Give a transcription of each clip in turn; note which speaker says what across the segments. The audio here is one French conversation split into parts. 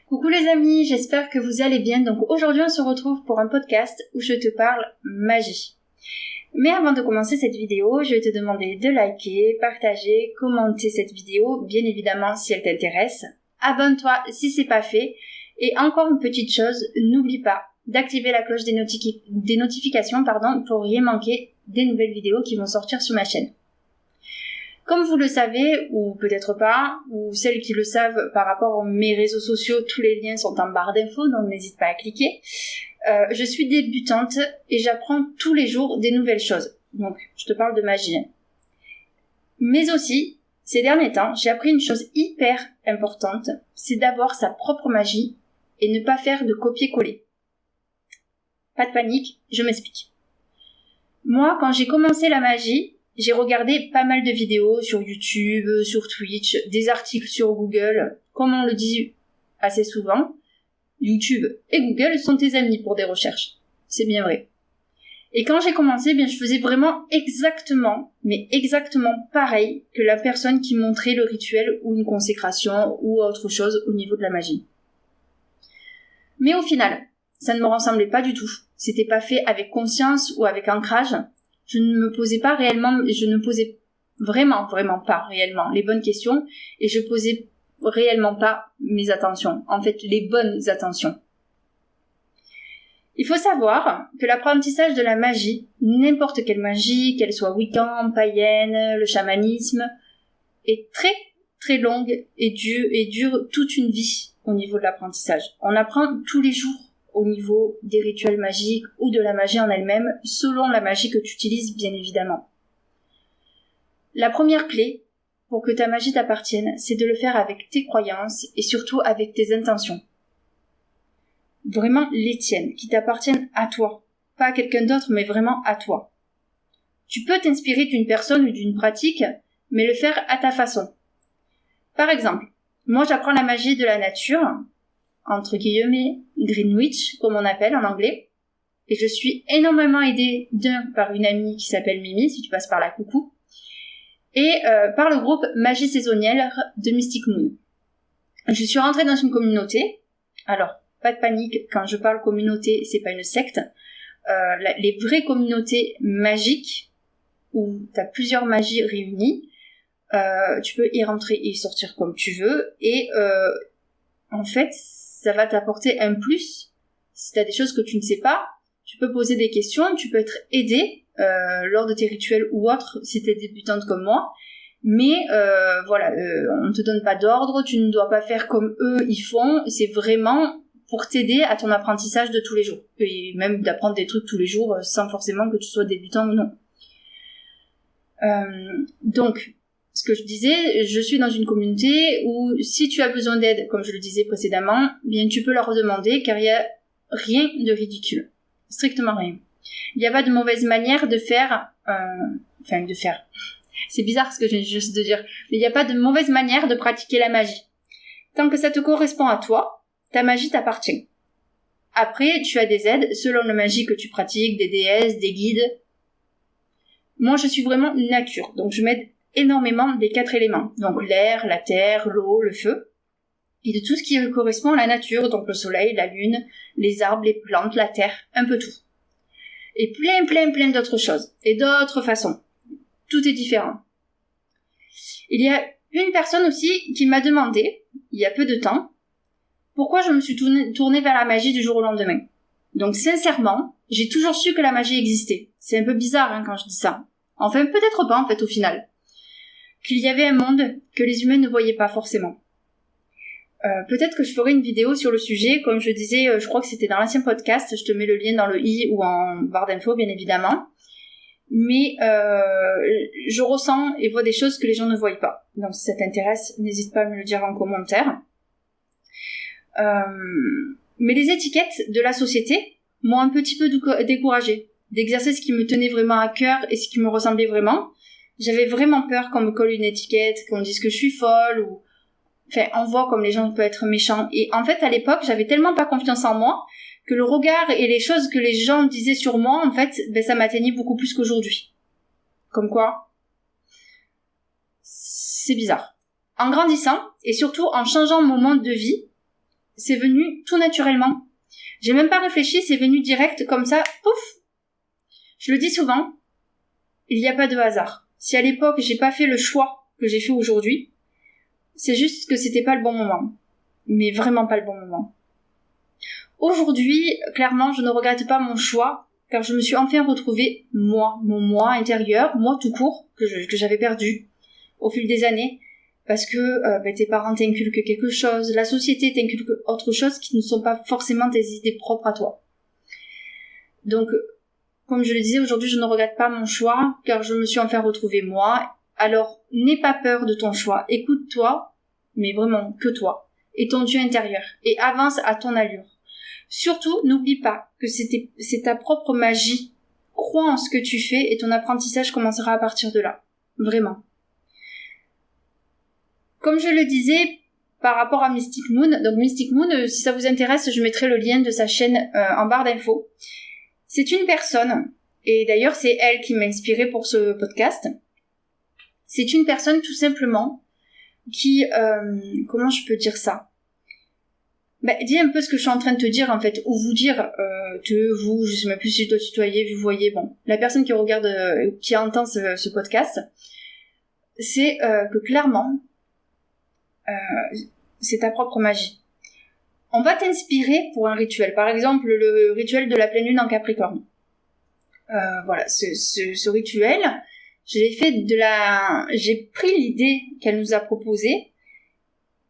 Speaker 1: Coucou les amis, j'espère que vous allez bien. Donc aujourd'hui on se retrouve pour un podcast où je te parle magie. Mais avant de commencer cette vidéo, je vais te demander de liker, partager, commenter cette vidéo, bien évidemment si elle t'intéresse. Abonne-toi si c'est pas fait. Et encore une petite chose, n'oublie pas d'activer la cloche des notifications pour rien manquer des nouvelles vidéos qui vont sortir sur ma chaîne. Comme vous le savez, ou peut-être pas, ou celles qui le savent par rapport à mes réseaux sociaux, tous les liens sont en barre d'infos, donc n'hésite pas à cliquer. Je suis débutante et j'apprends tous les jours des nouvelles choses. Donc, je te parle de magie. Mais aussi, ces derniers temps, j'ai appris une chose hyper importante, c'est d'avoir sa propre magie et ne pas faire de copier-coller. Pas de panique, je m'explique. Moi, quand j'ai commencé la magie, j'ai regardé pas mal de vidéos sur YouTube, sur Twitch, des articles sur Google. Comme on le dit assez souvent, YouTube et Google sont tes amis pour des recherches. C'est bien vrai. Et quand j'ai commencé, je faisais vraiment exactement pareil que la personne qui montrait le rituel ou une consécration ou autre chose au niveau de la magie. Mais au final, ça ne me ressemblait pas du tout. C'était pas fait avec conscience ou avec ancrage. Je ne posais vraiment pas réellement les bonnes questions et je posais réellement pas mes attentions, en fait les bonnes attentions. Il faut savoir que l'apprentissage de la magie, n'importe quelle magie, qu'elle soit wiccan, païenne, le chamanisme, est très très longue et dure toute une vie au niveau de l'apprentissage. On apprend tous les jours au niveau des rituels magiques ou de la magie en elle-même, selon la magie que tu utilises, bien évidemment. La première clé pour que ta magie t'appartienne, c'est de le faire avec tes croyances et surtout avec tes intentions. Vraiment les tiennes, qui t'appartiennent à toi. Pas à quelqu'un d'autre, mais vraiment à toi. Tu peux t'inspirer d'une personne ou d'une pratique, mais le faire à ta façon. Par exemple, moi j'apprends la magie de la nature, entre guillemets, Greenwich, comme on appelle en anglais. Et je suis énormément aidée par une amie qui s'appelle Mimi, si tu passes par là, coucou. Et par le groupe Magie saisonnière de Mystic Moon. Je suis rentrée dans une communauté. Alors, pas de panique, quand je parle communauté, c'est pas une secte. Les vraies communautés magiques, où tu as plusieurs magies réunies, tu peux y rentrer et y sortir comme tu veux. Et en fait, ça va t'apporter un plus. Si tu as des choses que tu ne sais pas, tu peux poser des questions, tu peux être aidé lors de tes rituels ou autres si tu es débutante comme moi. Mais on ne te donne pas d'ordre, tu ne dois pas faire comme eux ils font. C'est vraiment pour t'aider à ton apprentissage de tous les jours. Et même d'apprendre des trucs tous les jours sans forcément que tu sois débutant ou non. Donc, ce que je disais, je suis dans une communauté où si tu as besoin d'aide, comme je le disais précédemment, bien tu peux leur demander car il n'y a rien de ridicule. Strictement rien. Il n'y a pas de mauvaise manière de faire. C'est bizarre ce que je viens juste de dire. Mais il n'y a pas de mauvaise manière de pratiquer la magie. Tant que ça te correspond à toi, ta magie t'appartient. Après, tu as des aides selon la magie que tu pratiques, des déesses, des guides. Moi, je suis vraiment nature, donc je m'aide énormément des 4 éléments. Donc l'air, la terre, l'eau, le feu. Et de tout ce qui correspond à la nature, donc le soleil, la lune, les arbres, les plantes, la terre, un peu tout. Et plein d'autres choses. Et d'autres façons. Tout est différent. Il y a une personne aussi qui m'a demandé, il y a peu de temps, pourquoi je me suis tournée vers la magie du jour au lendemain. Donc sincèrement, j'ai toujours su que la magie existait. C'est un peu bizarre quand je dis ça. Enfin, peut-être pas en fait au final. Qu'il y avait un monde que les humains ne voyaient pas forcément. Peut-être que je ferai une vidéo sur le sujet, comme je disais, je crois que c'était dans l'ancien podcast, je te mets le lien dans le i ou en barre d'infos bien évidemment. Mais je ressens et vois des choses que les gens ne voient pas. Donc si ça t'intéresse, n'hésite pas à me le dire en commentaire. Mais les étiquettes de la société m'ont un petit peu découragée. D'exercer ce qui me tenait vraiment à cœur et ce qui me ressemblait vraiment. J'avais vraiment peur qu'on me colle une étiquette, qu'on dise que je suis folle ou... Enfin, on voit comme les gens peuvent être méchants. Et en fait, à l'époque, j'avais tellement pas confiance en moi que le regard et les choses que les gens disaient sur moi, en fait, ça m'atteignait beaucoup plus qu'aujourd'hui. Comme quoi, c'est bizarre. En grandissant, et surtout en changeant mon mode de vie, c'est venu tout naturellement. J'ai même pas réfléchi, c'est venu direct, comme ça, pouf. Je le dis souvent, il n'y a pas de hasard. Si à l'époque, j'ai pas fait le choix que j'ai fait aujourd'hui, c'est juste que c'était pas le bon moment. Mais vraiment pas le bon moment. Aujourd'hui, clairement, je ne regrette pas mon choix, car je me suis enfin retrouvée moi, mon moi intérieur, moi tout court, que j'avais perdu au fil des années, parce que tes parents t'inculquent quelque chose, la société t'inculque autre chose qui ne sont pas forcément tes idées propres à toi. Donc, comme je le disais, aujourd'hui, je ne regrette pas mon choix, car je me suis enfin retrouvée moi. Alors, n'aie pas peur de ton choix, écoute-toi, mais vraiment que toi, et ton Dieu intérieur, et avance à ton allure. Surtout, n'oublie pas que c'est ta propre magie. Crois en ce que tu fais et ton apprentissage commencera à partir de là. Vraiment. Comme je le disais, par rapport à Mystic Moon, donc Mystic Moon, si ça vous intéresse, je mettrai le lien de sa chaîne en barre d'infos. C'est une personne, et d'ailleurs c'est elle qui m'a inspirée pour ce podcast. C'est une personne tout simplement qui, comment je peux dire ça ? Dis un peu ce que je suis en train de te dire en fait, ou vous dire, vous, je sais même plus si je dois tutoyer, vous voyez, bon, la personne qui regarde, qui entend ce podcast, c'est que clairement, c'est ta propre magie. On va t'inspirer pour un rituel, par exemple le rituel de la pleine lune en Capricorne. Voilà, ce rituel, j'ai pris l'idée qu'elle nous a proposée,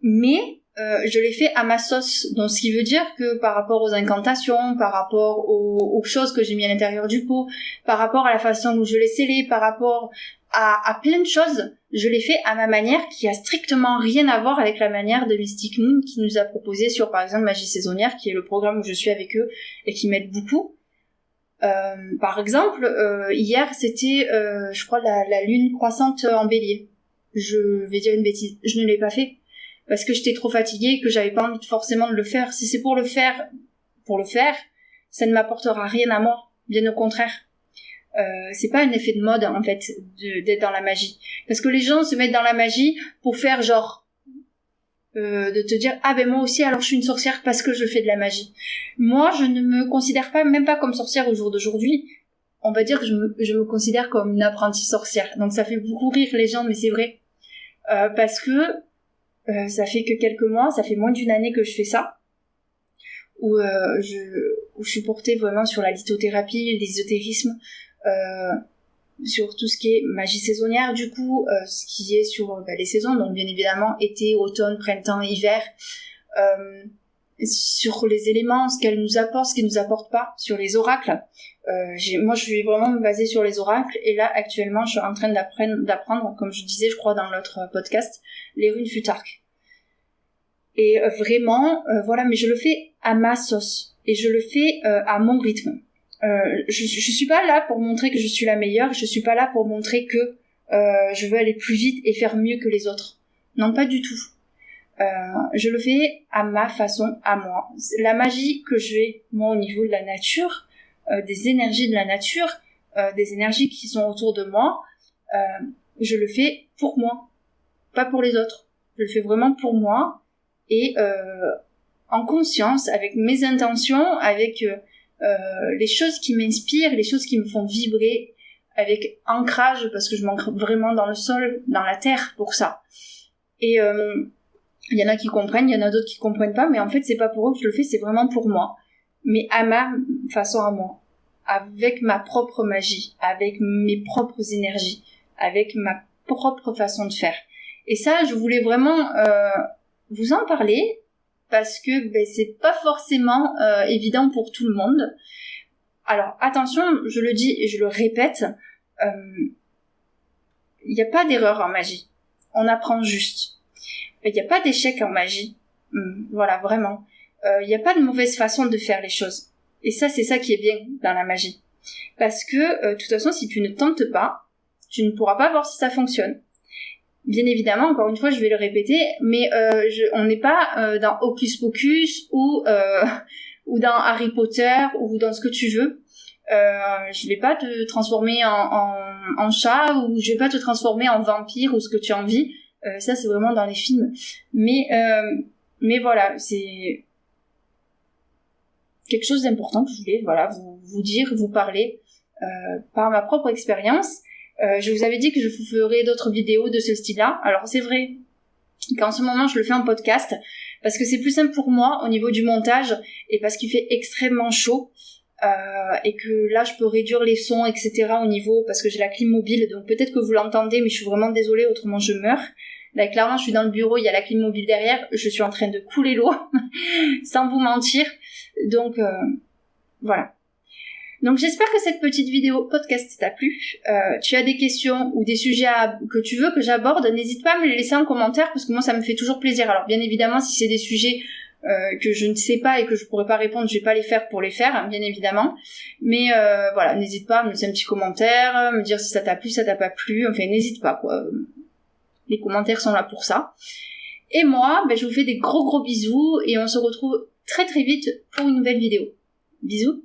Speaker 1: mais je l'ai fait à ma sauce, donc ce qui veut dire que par rapport aux incantations, par rapport aux choses que j'ai mis à l'intérieur du pot, par rapport à la façon dont je l'ai scellé, par rapport à plein de choses, je l'ai fait à ma manière qui a strictement rien à voir avec la manière de Mystic Moon qui nous a proposé sur par exemple Magie Saisonnière, qui est le programme où je suis avec eux et qui m'aide beaucoup. Par exemple, hier c'était je crois la lune croissante en Bélier. Je vais dire une bêtise, je ne l'ai pas fait parce que j'étais trop fatiguée et que j'avais pas envie forcément de le faire. Si c'est pour le faire, ça ne m'apportera rien à moi, bien au contraire. C'est pas un effet de mode en fait d'être dans la magie, parce que les gens se mettent dans la magie pour faire genre de te dire moi aussi alors je suis une sorcière parce que je fais de la magie. Moi je ne me considère même pas comme sorcière au jour d'aujourd'hui. On va dire que je me considère comme une apprentie sorcière, donc ça fait beaucoup rire les gens, mais c'est vrai, parce que ça fait que quelques mois, ça fait moins d'une année que je fais ça, où je suis portée vraiment sur la lithothérapie, l'ésotérisme, sur tout ce qui est magie saisonnière du coup, ce qui est sur les saisons, donc bien évidemment été, automne, printemps, hiver, sur les éléments, ce qu'elles nous apportent, ce qu'elles nous apportent pas, sur les oracles. Moi je suis vraiment basée sur les oracles, et là actuellement je suis en train d'apprendre, comme je disais je crois dans l'autre podcast, les runes Futhark. Et vraiment, voilà, mais je le fais à ma sauce, et je le fais à mon rythme. Je suis pas là pour montrer que je suis la meilleure, je suis pas là pour montrer que je veux aller plus vite et faire mieux que les autres. Non, pas du tout. Je le fais à ma façon, à moi. La magie que j'ai, moi, au niveau de la nature, des énergies de la nature, des énergies qui sont autour de moi, je le fais pour moi, pas pour les autres. Je le fais vraiment pour moi, et en conscience, avec mes intentions, avec les choses qui m'inspirent, les choses qui me font vibrer, avec ancrage, parce que je m'ancre vraiment dans le sol, dans la terre pour ça. Et il y en a qui comprennent, il y en a d'autres qui comprennent pas, mais en fait c'est pas pour eux que je le fais, c'est vraiment pour moi, mais à ma façon à moi, avec ma propre magie, avec mes propres énergies, avec ma propre façon de faire. Et ça, je voulais vraiment vous en parler, parce que c'est pas forcément évident pour tout le monde. Alors attention, je le dis et je le répète, il n'y a pas d'erreur en magie, on apprend juste. Il n'y a pas d'échec en magie, voilà, vraiment. Il n'y a pas de mauvaise façon de faire les choses, et ça c'est ça qui est bien dans la magie, parce que de toute façon si tu ne tentes pas, tu ne pourras pas voir si ça fonctionne. Bien évidemment, encore une fois, je vais le répéter, mais on n'est pas dans Hocus Pocus ou ou dans Harry Potter, ou dans ce que tu veux. Je vais pas te transformer en chat, ou je vais pas te transformer en vampire, ou ce que tu as envie. Ça, c'est vraiment dans les films. Mais voilà, c'est quelque chose d'important que je voulais, voilà, vous dire, vous parler, par ma propre expérience. Je vous avais dit que je vous ferai d'autres vidéos de ce style-là. Alors, c'est vrai qu'en ce moment, je le fais en podcast, parce que c'est plus simple pour moi au niveau du montage, et parce qu'il fait extrêmement chaud. Et que là je peux réduire les sons, etc. au niveau, parce que j'ai la clim mobile, donc peut-être que vous l'entendez, mais je suis vraiment désolée, autrement je meurs. Là clairement je suis dans le bureau, il y a la clim mobile derrière, je suis en train de couler l'eau sans vous mentir, donc voilà. Donc j'espère que cette petite vidéo podcast t'a plu. Tu as des questions ou des sujets que tu veux que j'aborde, n'hésite pas à me les laisser en commentaire, parce que moi ça me fait toujours plaisir. Alors bien évidemment, si c'est des sujets que je ne sais pas et que je pourrais pas répondre, je vais pas les faire pour les faire, hein, bien évidemment. Mais voilà, n'hésite pas à me laisser un petit commentaire, me dire si ça t'a plu, ça t'a pas plu, enfin n'hésite pas quoi. Les commentaires sont là pour ça. Et moi, je vous fais des gros bisous et on se retrouve très très vite pour une nouvelle vidéo. Bisous.